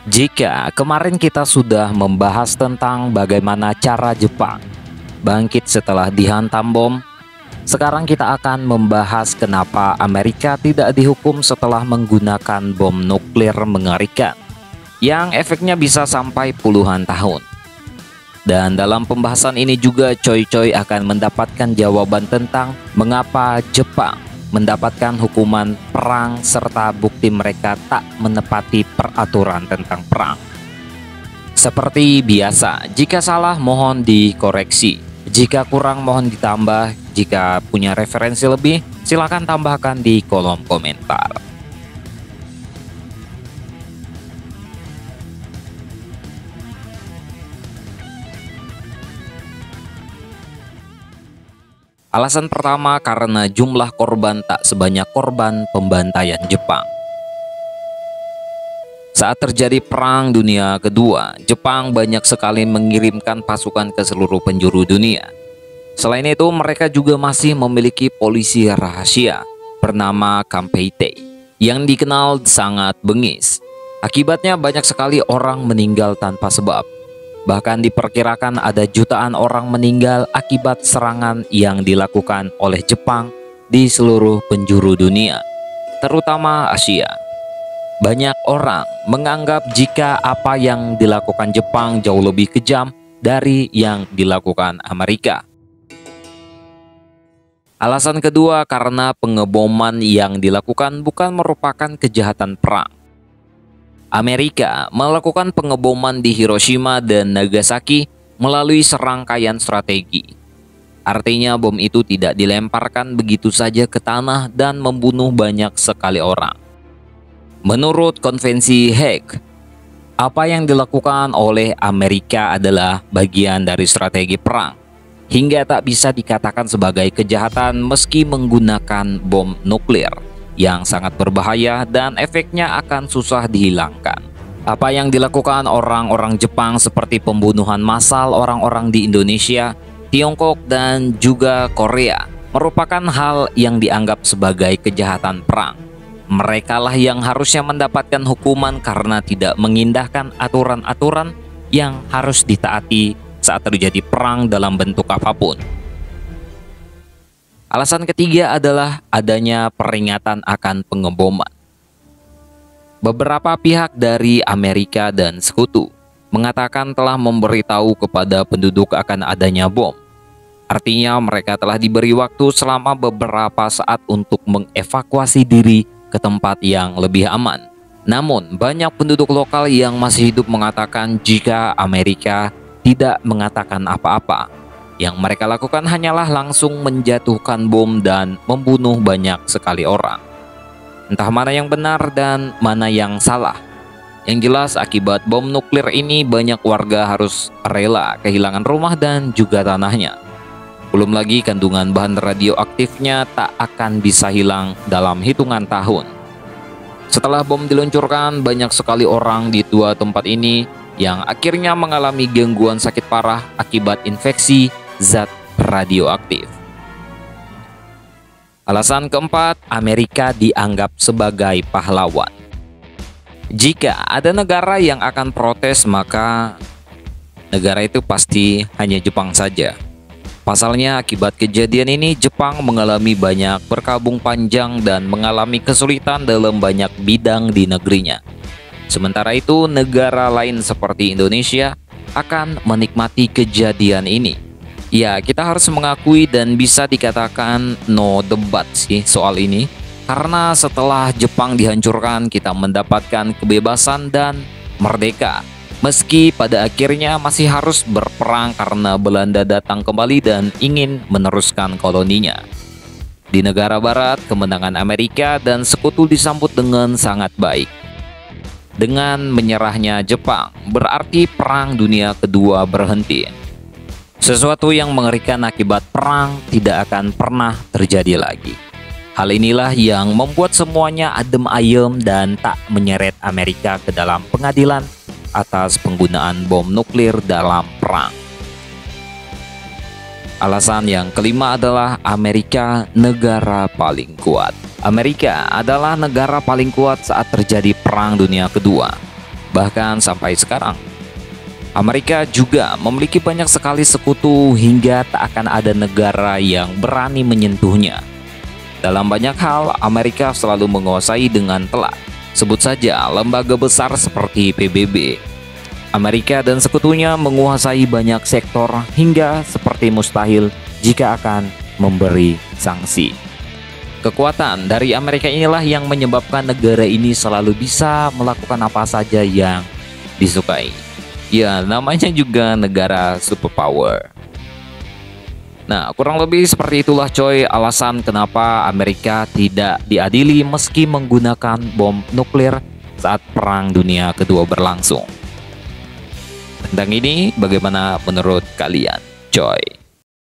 Jika kemarin kita sudah membahas tentang bagaimana cara Jepang bangkit setelah dihantam bom, sekarang kita akan membahas kenapa Amerika tidak dihukum setelah menggunakan bom nuklir mengerikan yang efeknya bisa sampai puluhan tahun. Dan dalam pembahasan ini juga Coy akan mendapatkan jawaban tentang mengapa Jepang mendapatkan hukuman perang serta bukti mereka tak menepati peraturan tentang perang. Seperti biasa, jika salah mohon dikoreksi, jika kurang mohon ditambah, jika punya referensi lebih silakan tambahkan di kolom komentar. Alasan pertama karena jumlah korban tak sebanyak korban pembantaian Jepang. Saat terjadi Perang Dunia Kedua, Jepang banyak sekali mengirimkan pasukan ke seluruh penjuru dunia. Selain itu, mereka juga masih memiliki polisi rahasia bernama Kampeitei yang dikenal sangat bengis. Akibatnya banyak sekali orang meninggal tanpa sebab. Bahkan diperkirakan ada jutaan orang meninggal akibat serangan yang dilakukan oleh Jepang di seluruh penjuru dunia, terutama Asia. Banyak orang menganggap jika apa yang dilakukan Jepang jauh lebih kejam dari yang dilakukan Amerika. Alasan kedua karena pengeboman yang dilakukan bukan merupakan kejahatan perang. Amerika melakukan pengeboman di Hiroshima dan Nagasaki melalui serangkaian strategi. Artinya bom itu tidak dilemparkan begitu saja ke tanah dan membunuh banyak sekali orang. Menurut Konvensi Hague, apa yang dilakukan oleh Amerika adalah bagian dari strategi perang, hingga tak bisa dikatakan sebagai kejahatan meski menggunakan bom nuklir yang sangat berbahaya dan efeknya akan susah dihilangkan. Apa yang dilakukan orang-orang Jepang seperti pembunuhan massal orang-orang di Indonesia, Tiongkok, dan juga Korea merupakan hal yang dianggap sebagai kejahatan perang. Merekalah yang harusnya mendapatkan hukuman karena tidak mengindahkan aturan-aturan yang harus ditaati saat terjadi perang dalam bentuk apapun. Alasan ketiga adalah adanya peringatan akan pengeboman. Beberapa pihak dari Amerika dan Sekutu mengatakan telah memberitahu kepada penduduk akan adanya bom. Artinya mereka telah diberi waktu selama beberapa saat untuk mengevakuasi diri ke tempat yang lebih aman. Namun banyak penduduk lokal yang masih hidup mengatakan jika Amerika tidak mengatakan apa-apa. Yang mereka lakukan hanyalah langsung menjatuhkan bom dan membunuh banyak sekali orang. Entah mana yang benar dan mana yang salah. Yang jelas akibat bom nuklir ini banyak warga harus rela kehilangan rumah dan juga tanahnya. Belum lagi kandungan bahan radioaktifnya tak akan bisa hilang dalam hitungan tahun. Setelah bom diluncurkan, banyak sekali orang di dua tempat ini yang akhirnya mengalami gangguan sakit parah akibat infeksi zat radioaktif. Alasan keempat, Amerika dianggap sebagai pahlawan. Jika ada negara yang akan protes, maka negara itu pasti hanya Jepang saja. Pasalnya, akibat kejadian ini Jepang mengalami banyak berkabung panjang dan mengalami kesulitan dalam banyak bidang di negerinya. Sementara itu, negara lain seperti Indonesia akan menikmati kejadian ini. Ya, kita harus mengakui dan bisa dikatakan no debat sih soal ini. Karena setelah Jepang dihancurkan, kita mendapatkan kebebasan dan merdeka. Meski pada akhirnya masih harus berperang karena Belanda datang kembali dan ingin meneruskan koloninya. Di negara barat, kemenangan Amerika dan Sekutu disambut dengan sangat baik. Dengan menyerahnya Jepang, berarti Perang Dunia Kedua berhenti. Sesuatu yang mengerikan akibat perang tidak akan pernah terjadi lagi. Hal inilah yang membuat semuanya adem ayem dan tak menyeret Amerika ke dalam pengadilan atas penggunaan bom nuklir dalam perang. Alasan yang kelima adalah Amerika negara paling kuat. Amerika adalah negara paling kuat saat terjadi Perang Dunia Kedua. Bahkan sampai sekarang, Amerika juga memiliki banyak sekali sekutu hingga tak akan ada negara yang berani menyentuhnya. Dalam banyak hal, Amerika selalu menguasai dengan telak. Sebut saja lembaga besar seperti PBB. Amerika dan sekutunya menguasai banyak sektor hingga seperti mustahil jika akan memberi sanksi. Kekuatan dari Amerika inilah yang menyebabkan negara ini selalu bisa melakukan apa saja yang disukai. Ya, namanya juga negara superpower. Nah, kurang lebih seperti itulah coy alasan kenapa Amerika tidak diadili meski menggunakan bom nuklir saat Perang Dunia Kedua berlangsung. Tentang ini, bagaimana menurut kalian, coy?